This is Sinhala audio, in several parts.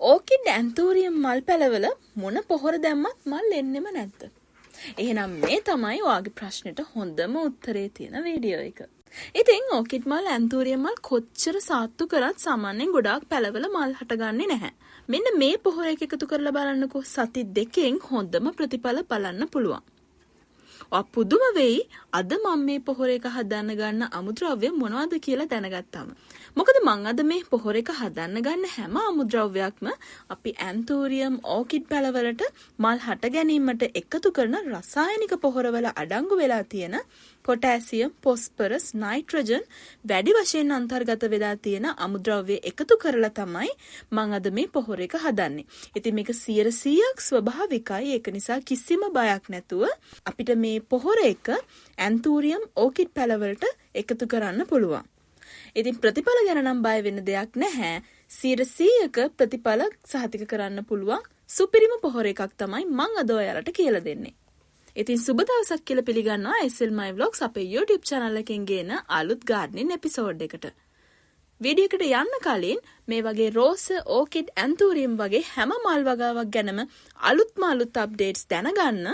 ඕකිඩ් ඇන්තෝරියම් මල් පැලවල මොන පොහොර දැම්මත් මල් එන්නෙම නැද්ද? එහෙනම් මේ තමයි ඔයාගේ ප්‍රශ්නෙට හොඳම උත්තරේ තියෙන වීඩියෝ එක. ඉතින් ඕකිඩ් මල් ඇන්තෝරියම් මල් කොච්චර සාත්තු කරත් සාමාන්‍යයෙන් ගොඩාක් පැලවල මල් හටගන්නේ නැහැ. මෙන්න මේ පොහොර එකතු කරලා බලන්නකෝ. සති 2කින් හොඳම ප්‍රතිඵල බලන්න පුළුවන්. පුදුම වෙයි අද මම මේ පොහොර එක හදන්න ගන්න අමුද්‍රව්‍ය මොනවද කියලා දැනගත්තාම. මොකද මං අද මේ පොහොර එක හදන්න ගන්න හැම අමුද්‍රව්‍යයක්ම අපි ඇන්තෝරියම් ඕකිඩ් පැලවලට මල් හට ගැනීමට එකතු කරන රසායනික පොහොරවල අඩංගු වෙලා තියෙන පොටෑසියම්, ෆොස්ෆරස්, නයිට්‍රජන් වැඩි වශයෙන් අන්තර්ගත වෙලා තියෙන අමුද්‍රව්‍ය එකතු කරලා තමයි මං අද මේ පොහොර එක හදන්නේ. ඉතින් මේක 100%ක් ස්වභාවිකයි. ඒක නිසා කිසිම බයක් නැතුව අපිට මේ පොහොර එක ඇන්තෝරියම් ඕකිඩ් පැලවලට එකතු කරන්න පුළුවන්. ඉතින් ප්‍රතිඵල ගැන නම් බය වෙන්න දෙයක් නැහැ. 100%ක ප්‍රතිඵල සහතික කරන්න පුළුවන් සුපිරිම පොහොර එකක් තමයි මං අද ඔයාලට කියලා දෙන්නේ. ඉතින් සුබ දවසක් කියලා පිළිගන්නවා SL My Vlogs අපේ YouTube channel එකෙන් ගේන අලුත් gardening episode එකට. වීඩියෝ එකට යන්න කලින් මේ වගේ රෝස, ඕකිඩ්, ඇන්තෝරියම් වගේ හැම මල් වගාවක් ගැනම අලුත්ම අලුත් අප්ඩේට්ස් දැනගන්න,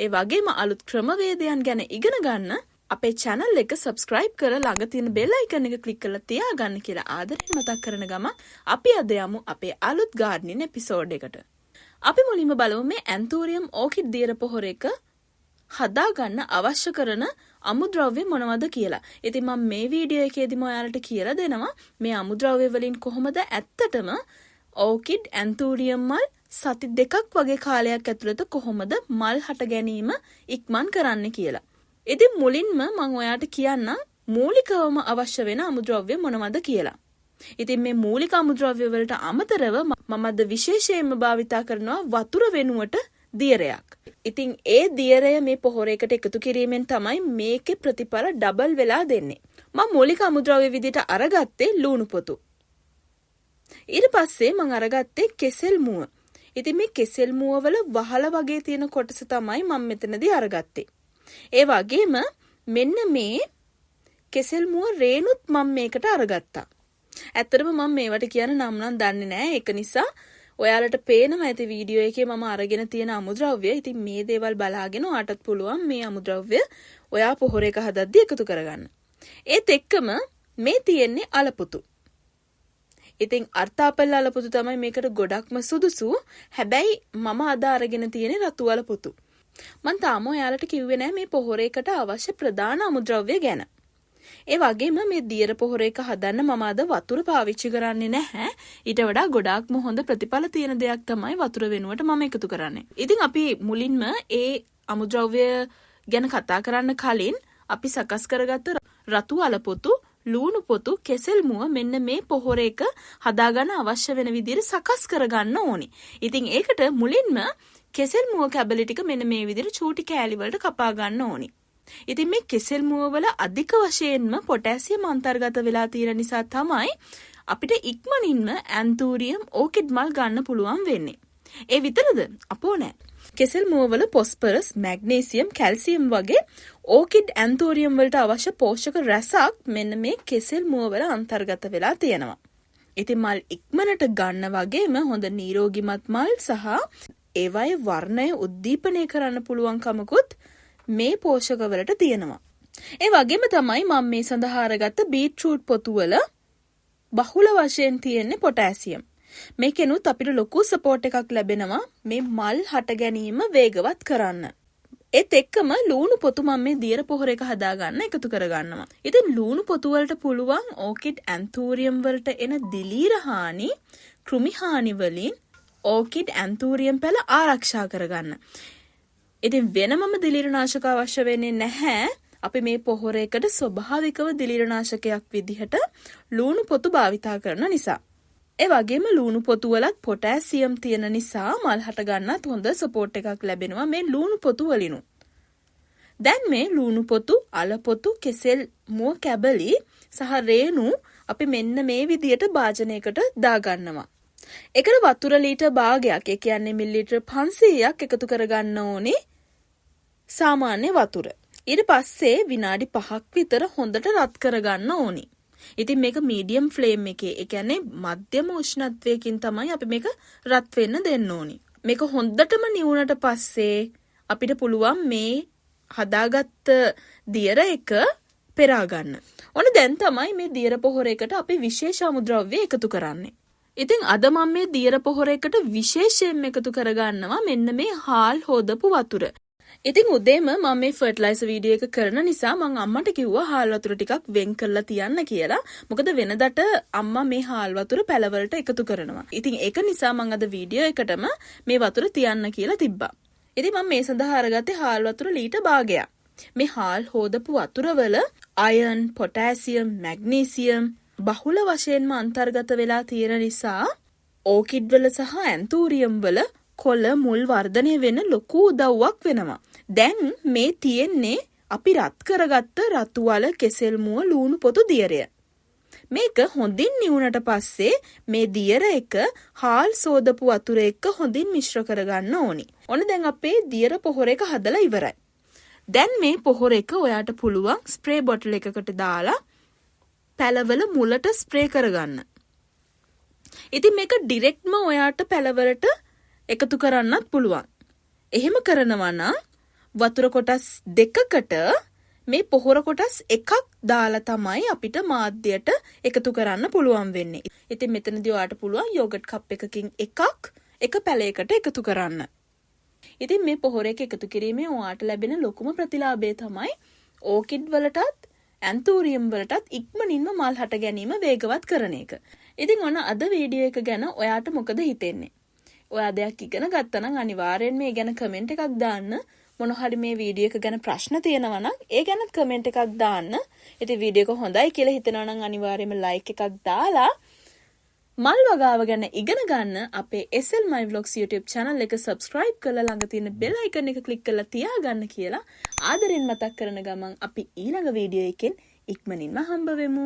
ඒ වගේම අලුත් ක්‍රමවේදයන් ගැන ඉගෙන ගන්න අපේ channel එක subscribe කරලා ළඟ තියෙන bell icon එක click කරලා තියාගන්න කියලා ආදරෙන් මතක් කරන ගමන් අපි අද යමු අපේ අලුත් gardening episode එකට. අපි මුලින්ම බලමු මේ ඇන්තෝරියම් ඕකිඩ් දියර පොහොර එක හදාගන්න අවශ්‍ය කරන අමුද්‍රව්‍ය මොනවද කියලා. ඉතින් මම මේ වීඩියෝ එකේදීම ඔයාලට කියලා දෙනවා මේ අමුද්‍රව්‍ය වලින් කොහොමද ඇත්තටම ඕකිඩ් ඇන්තෝරියම් මල් සති 2ක් වගේ කාලයක් ඇතුළත කොහොමද මල් හට ගැනීම ඉක්මන් කරන්න කියලා. ඉතින් මුලින්ම මම ඔයාලට කියන්නම් මූලිකවම අවශ්‍ය වෙන අමුද්‍රව්‍ය මොනවද කියලා. ඉතින් මේ මූලික අමුද්‍රව්‍ය වලට අමතරව මම අද විශේෂයෙන්ම භාවිතා කරනවා වතුර වෙනුවට දියරයක්. ඉතින් ඒ දියරය මේ පොහොර එකට එකතු කිරීමෙන් තමයි මේකේ ප්‍රතිඵල ඩබල් වෙලා දෙන්නේ. මම මූලික අමුද්‍රව්‍ය විදිහට අරගත්තේ ලුණු පොතු. ඊට පස්සේ මම අරගත්තේ කෙසෙල් මුව. ඉතින් මේ කෙසෙල් මුව වල වහල වගේ තියෙන කොටස තමයි මම මෙතනදී අරගත්තේ. ඒ වගේම මෙන්න මේ කෙසෙල් මුව රේනුත් මම මේකට අරගත්තා. ඇත්තටම මම මේවට කියන නම් දන්නේ නැහැ. ඒක නිසා ඔයාලට පේනවා ඇති වීඩියෝ එකේ මම අරගෙන තියෙන අමුද්‍රව්‍ය. ඉතින් මේ දේවල් බලාගෙන ඔයාටත් පුළුවන් මේ අමුද්‍රව්‍ය ඔයා පොහොර එක හදද්දී එකතු කරගන්න. ඒත් එක්කම මේ තියෙන්නේ අලපුතු. ඉතින් අර්ථාපල් අලපුතු තමයි මේකට ගොඩක්ම සුදුසු. හැබැයි මම අද අරගෙන තියෙන්නේ රතු අලපුතු. මම තාම ඔයාලට කිව්වේ නැහැ මේ පොහොර එකට අවශ්‍ය ප්‍රධාන අමුද්‍රව්‍ය ගැන. ඒ වගේම මේ දියර පොහොර එක හදන්න මම අද වතුර පාවිච්චි කරන්නේ නැහැ. ඊට වඩා ගොඩාක්ම හොඳ ප්‍රතිඵල තියෙන දෙයක් තමයි වතුර වෙනුවට මම එකතු කරන්නේ. ඉතින් අපි මුලින්ම ඒ අමුද්‍රව්‍ය ගැන කතා කරන්න කලින් අපි සකස් කරගත්ත රතු අලපොතු, ලුණු පොතු, කෙසෙල් මුව මෙන්න මේ පොහොර එක හදාගන්න අවශ්‍ය වෙන විදිහට සකස් කරගන්න ඕනේ. ඉතින් ඒකට මුලින්ම කෙසෙල් මුව කැබලි ටික මෙන්න මේ විදිහට චූටි කෑලි වලට කපා ගන්න ඕනේ. ඉතින් මේ කෙසෙල් මුව වල අධික වශයෙන්ම පොටෑසියම් අන්තර්ගත වෙලා තියෙන නිසා තමයි අපිට ඉක්මනින්ම ඇන්තෝරියම් ඕකිඩ් මල් ගන්න පුළුවන් වෙන්නේ. ඒ විතරද? අපෝ නෑ. කෙසෙල් මුව වල ෆොස්ෆරස්, මැග්නීසියම්, කැල්සියම් වගේ ඕකිඩ් ඇන්තෝරියම් වලට අවශ්‍ය පෝෂක රසක් මෙන්න මේ කෙසෙල් මුව වල අන්තර්ගත වෙලා තියෙනවා. ඉතින් මල් ඉක්මනට ගන්න වගේම හොඳ නිරෝගිමත් මල් සහ ඒවයේ වර්ණය උද්දීපනය කරන්න පුළුවන් කමකුත් මේ පෝෂකවලට තියෙනවා. ඒ වගේම තමයි මම මේ සඳහා අරගත්ත බීට්රූට් පොතු වල බහුල වශයෙන් තියෙන්නේ පොටෑසියම්. මේකෙනුත් අපිට ලොකු සපෝට් එකක් ලැබෙනවා මේ මල් හට ගැනීම වේගවත් කරන්න. ඒත් එක්කම ලුණු පොතු මම මේ දියර පොහොර එක හදාගන්න එකතු කරගන්නවා. ඉතින් ලුණු පොතු වලට පුළුවන් ඕකිඩ් ඇන්තෝරියම් වලට එන දිලීර හානි, කෘමි හානි වලින් ඕකිඩ් ඇන්තෝරියම් පැල ආරක්ෂා කරගන්න. ඉතින් වෙනමම දිලීරනාශක අවශ්‍ය වෙන්නේ නැහැ. අපි මේ පොහොර එකට ස්වභාවිකව දිලීරනාශකයක් විදිහට ලුණු පොතු භාවිතා කරන නිසා. ඒ වගේම ලුණු පොතු වලත් පොටෑසියම් තියෙන නිසා මල් හට ගන්නත් හොඳ සපෝට් එකක් ලැබෙනවා මේ ලුණු පොතු වලිනුත්. දැන් මේ ලුණු පොතු, අල පොතු, කෙසෙල් මුව කැබලි සහ රේණු අපි මෙන්න මේ විදිහට භාජනයකට දාගන්නවා. ඒකට වතුර ලීටර් භාගයක්, ඒ කියන්නේ මිලිලීටර් 500ක් එකතු කරගන්න ඕනේ සාමාන්‍ය වතුර. ඊට පස්සේ විනාඩි 5ක් විතර හොඳට රත් කරගන්න ඕනි. ඉතින් මේක මීඩියම් ෆ්ලේම් එකේ, ඒ කියන්නේ මධ්‍යම උෂ්ණත්වයකින් තමයි අපි මේක රත් වෙන්න දෙන්න ඕනි. මේක හොඳටම නිවුනට පස්සේ අපිට පුළුවන් මේ හදාගත්ත දියර එක පෙරා ගන්න. ඔන්න දැන් තමයි මේ දියර පොහොරයකට අපි විශේෂ අමුද්‍රව්‍ය එකතු කරන්නේ. ඉතින් අද මම මේ දියර පොහොරයකට විශේෂයෙන් එකතු කරගන්නවා මෙන්න මේ හාල් හොදපු වතුර. ඉතින් උදේම මම මේ ෆර්ටිලයිසර් වීඩියෝ එක කරන නිසා මම අම්මට කිව්වා හාල් වතුර ටිකක් වෙන් කරලා තියන්න කියලා. මොකද වෙනදට අම්මා මේ හාල් වතුර පැලවලට එකතු කරනවා. ඉතින් ඒක නිසා මම අද වීඩියෝ එකටම මේ වතුර තියන්න කියලා තිබ්බා. ඉතින් මම මේ සඳහා අරගත්තේ හාල් වතුර ලීටර් භාගයක්. මේ හාල් හොදපු වතුරවල අයර්න්, පොටෑසියම්, මැග්නීසියම් බහුල වශයෙන්ම අන්තර්ගත වෙලා තියෙන නිසා ඕකිඩ් වල සහ ඇන්තූරියම් වල කොළ මුල් වර්ධනය වෙන ලොකු උදව්වක් වෙනවා. දැන් මේ තියෙන්නේ අපි රත් කරගත්ත රතු වල කෙසෙල් මුව ලූණු පොතු දියරය. මේක හොඳින් නිවුනට පස්සේ මේ දියර එක හාල් සෝදපු වතුර එක්ක හොඳින් මිශ්‍ර කරගන්න ඕනි. ඔන්න දැන් අපේ දියර පොහොර එක හදලා ඉවරයි. දැන් මේ පොහොර එක ඔයාට පුළුවන් ස්ප්‍රේ බොටල් එකකට දාලා පැලවල මුලට ස්ප්‍රේ කරගන්න. ඉතින් මේක ඩිරෙක්ට්ම ඔයාට පැලවලට එකතු කරන්නත් පුළුවන්. එහෙම කරනවා නම් වතුර කොටස් දෙකකට මේ පොහොර කොටස් එකක් දාලා තමයි අපිට මාධ්‍යයට එකතු කරන්න පුළුවන් වෙන්නේ. ඉතින් මෙතනදී ඔයාට පුළුවන් යෝගට් කප් එකකින් එකක් එක පැලයකට එකතු කරන්න. ඉතින් මේ පොහොර එක එකතු කිරීමෙන් ඔයාට ලැබෙන ලොකුම ප්‍රතිලාභය තමයි ඕකිඩ් වලටත් ඇන්තූරියම් වලටත් ඉක්මනින්ම මල් හට ගැනීම වේගවත් කරන එක. ඉතින් ඔන්න අද වීඩියෝ එක ගැන ඔයාට මොකද හිතෙන්නේ? ඔයා දෙයක් ඉගෙන ගත්තා නම් අනිවාර්යෙන් මේ ගැන කමෙන්ට් එකක් දාන්න. මොන හරි මේ වීඩියෝ එක ගැන ප්‍රශ්න තියෙනවා නම් ඒ ගැනත් කමෙන්ට් එකක් දාන්න. ඉතින් වීඩියෝ එක හොඳයි කියලා හිතනවා නම් අනිවාර්යයෙන්ම ලයික් එකක් දාලා මල් වගාව ගැන ඉගෙන ගන්න අපේ SL My Vlogs YouTube channel එක subscribe කරලා ළඟ තියෙන bell icon එක click කරලා තියාගන්න කියලා ආදරෙන් මතක් කරන ගමන් අපි ඊළඟ වීඩියෝ එකෙන් ඉක්මනින්ම හම්බ වෙමු.